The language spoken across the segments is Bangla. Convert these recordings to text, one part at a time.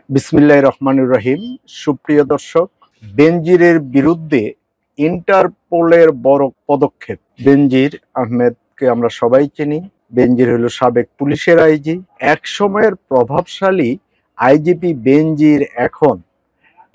বিসমিল্লাহির রহমানির রহিম। সুপ্রিয় দর্শক, বেনজিরের বিরুদ্ধে ইন্টারপোলের বড় পদক্ষেপ। বেনজির আহমেদকে আমরা সবাই চিনি। বেনজির হলো সাবেক পুলিশের আইজি, এক সময়ের প্রভাবশালী আইজিপি বেনজির এখন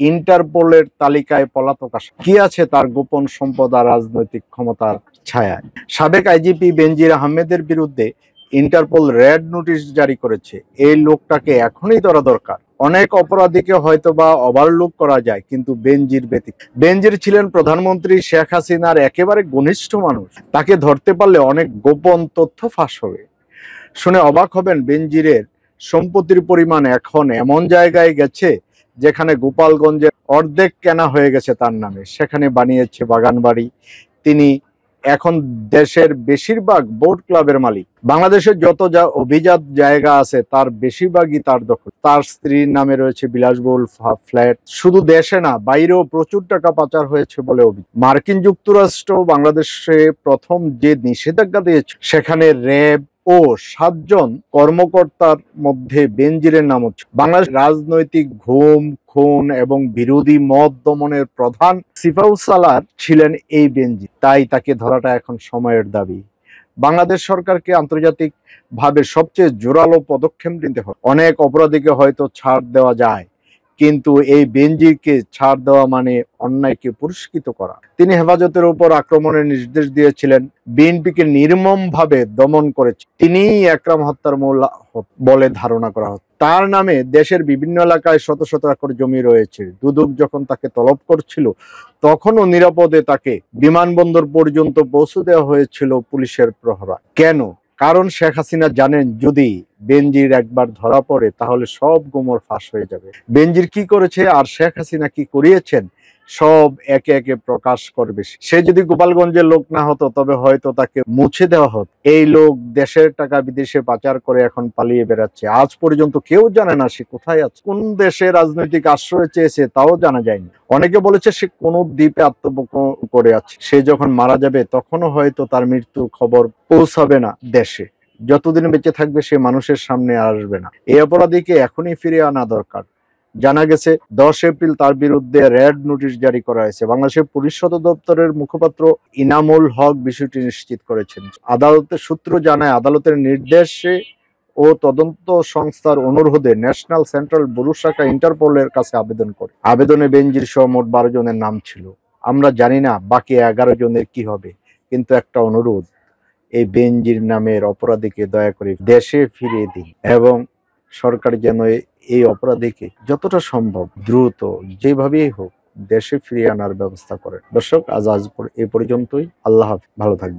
ইন্টারপোলের তালিকায় পলাতক। কি আছে তার গোপন সম্পদ আর রাজনৈতিক ক্ষমতার ছায়ায়? সাবেক আইজিপি বেনজির আহমেদের বিরুদ্ধে ইন্টারপোল রেড নোটিশ জারি করেছে। এই লোকটাকে এখনই ধরা দরকার। অনেক অপরাধীকে হয়তো বা ওভারলুক করা যায়, কিন্তু বেনজির ব্যতিক্রম। বেনজির ছিলেন প্রধানমন্ত্রী শেখ হাসিনার একেবারে ঘনিষ্ঠ মানুষ। তাকে ধরতে পারলে অনেক গোপন তথ্য ফাঁস হবে। শুনে অবাক হবেন, বেনজিরের সম্পত্তির পরিমাণ এখন এমন জায়গায় গেছে যেখানে গোপালগঞ্জের অর্ধেক কেনা হয়ে গেছে তার নামে। সেখানে বানিয়েছে বাগান বাড়ি। তিনি এখন দেশের বেশিরভাগ বোট ক্লাবের মালিক। বাংলাদেশের যত অভিজাত জায়গা আছে তার বেশিরভাগই তার দখল। তার স্ত্রীর নামে রয়েছে বিলাসবহুল ফ্ল্যাট। শুধু দেশে না, বাইরেও প্রচুর টাকা পাচার হয়েছে বলে অভিযোগ। মার্কিন যুক্তরাষ্ট্র বাংলাদেশে প্রথম যে নিষেধাজ্ঞা দিয়েছে, সেখানে র্যাব ও 7 জন কর্মকর্তার মধ্যে বেনজিরের নাম হচ্ছে। বাংলাদেশ রাজনৈতিক ঘুম, খুন এবং বিরোধী মত দমনের প্রধান সিপাহসালার ছিলেন এই বেনজির। তাই তাকে ধরাটা এখন সময়ের দাবি। বাংলাদেশ সরকারকে আন্তর্জাতিক ভাবে সবচেয়ে জোরালো পদক্ষেপ নিতে হবে। অনেক অপরাধীকে হয়তো ছাড় দেওয়া যায়, কিন্তু এই বেনজিরকে ছাড় দেওয়া মানে অন্যায়কে পুরস্কৃত করা। তিনি হেফাজতের উপর আক্রমণের নির্দেশ দিয়েছিলেন, বিএনপিকে নির্মমভাবে দমন করেছে। তিনিই একরাম হত্যার মূল বলে ধারণা করা হচ্ছে। তার নামে দেশের বিভিন্ন এলাকায় শত শত একর জমি রয়েছে। দুদক যখন তাকে তলব করছিল, তখনও নিরাপদে তাকে বিমানবন্দর পর্যন্ত পৌঁছে দেওয়া হয়েছিল পুলিশের প্রহরা। কেন? কারণ শেখ হাসিনা জানেন, যদি বেনজির একবার ধরা পড়ে তাহলে সব গোমর ফাঁস হয়ে যাবে। বেনজির কি করেছে আর শেখ হাসিনা কি করিয়েছেন সব একে একে প্রকাশ করবে। সে যদি গোপালগঞ্জের লোক না হতো, তবে হয়তো তাকে মুছে দেওয়া হতো। এই লোক দেশের টাকা বিদেশে পাচার করে এখন পালিয়ে বেড়াচ্ছে। আজ পর্যন্ত কেউ জানে না সে কোথায় আছে, কোন দেশে রাজনৈতিক আশ্রয় চেয়েছে তাও জানা যায়নি। অনেকে বলেছে সে কোন দ্বীপে আত্মগোপন করে আছে। সে যখন মারা যাবে তখনও হয়তো তার মৃত্যুর খবর পৌঁছাবে না দেশে। যতদিন বেঁচে থাকবে সে মানুষের সামনে আসবে না। এই অপরাধীকে এখনই ফিরিয়ে আনা দরকার। জানা গেছে 10 এপ্রিল তার বিরুদ্ধে রেড নোটিশ জারি করা হয়েছে। বাংলাদেশের পুলিশ সদর দপ্তরের মুখপাত্র ইনামুল হক বিষয়টি নিশ্চিত করেছেন। আদালতের সূত্র জানায়, আদালতের নির্দেশে ও তদন্ত সংস্থার অনুরোধে ন্যাশনাল সেন্ট্রাল ব্যুরো শাখা ইন্টারপোলের কাছে আবেদন করে। আবেদনে বেনজির সহ মোট 12 জনের নাম ছিল। আমরা জানি না বাকি 11 জনের কি হবে, কিন্তু একটা অনুরোধ, এই বেনজির নামের অপরাধীকে দয়া করে দেশে ফিরিয়ে দিন এবং সরকার যেন এই অপরাধীকে যতটা সম্ভব দ্রুত যেভাবেই হোক দেশে ফিরিয়ে আনার ব্যবস্থা করেন। দর্শক, আজ এই পর্যন্তই। আল্লাহ হাফেজ, ভালো থাকবেন।